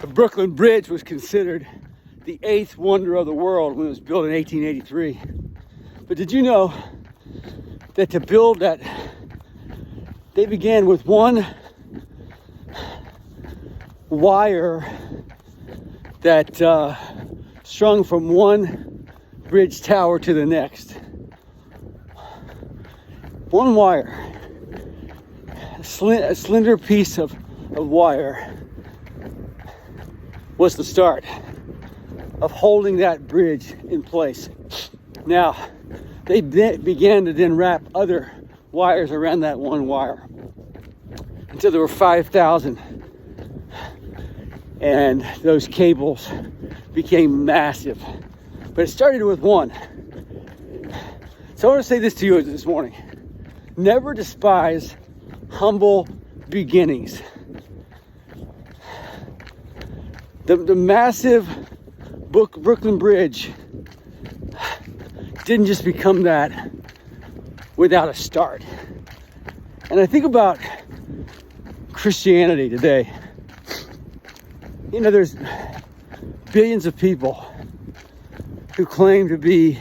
The Brooklyn Bridge was considered the eighth wonder of the world when it was built in 1883. But did you know that to build that, they began with one wire that strung from one bridge tower to the next. One wire, a slender piece of wire was the start of holding that bridge in place. Now, they began to then wrap other wires around that one wire until there were 5,000, and those cables became massive. But it started with one. So I want to say this to you this morning. Never despise humble beginnings. The massive Brooklyn Bridge didn't just become that without a start. And I think about Christianity today. You know, there's billions of people who claim to be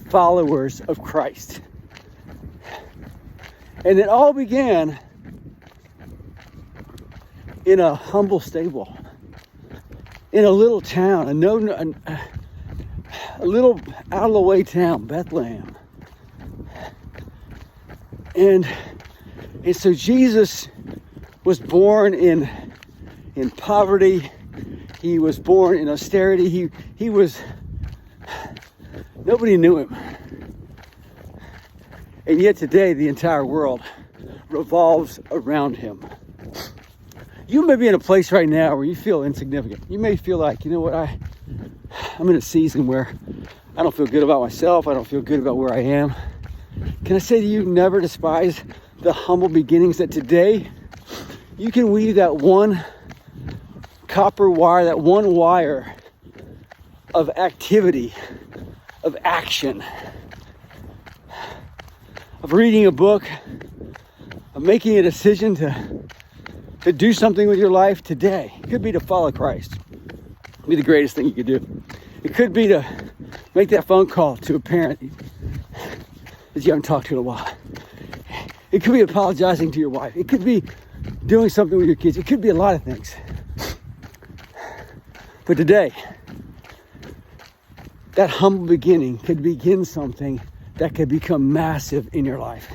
followers of Christ. And it all began in a humble stable, in a little town, a little out of the way town, Bethlehem. And so Jesus was born in poverty. He was born in austerity. He was, nobody knew him. And yet today, the entire world revolves around him. You may be in a place right now where you feel insignificant. You may feel like, you know what, I'm in a season where I don't feel good about myself. I don't feel good about where I am. Can I say to you, never despise the humble beginnings, that today you can weave that one copper wire, that one wire of activity, of action, of reading a book, of making a decision to do something with your life today. It could be to follow Christ. It could be the greatest thing you could do. It could be to make that phone call to a parent that you haven't talked to in a while. It could be apologizing to your wife. It could be doing something with your kids. It could be a lot of things. But today, that humble beginning could begin something that could become massive in your life.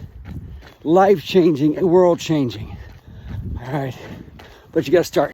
Life-changing and world-changing. All right, but you got to start.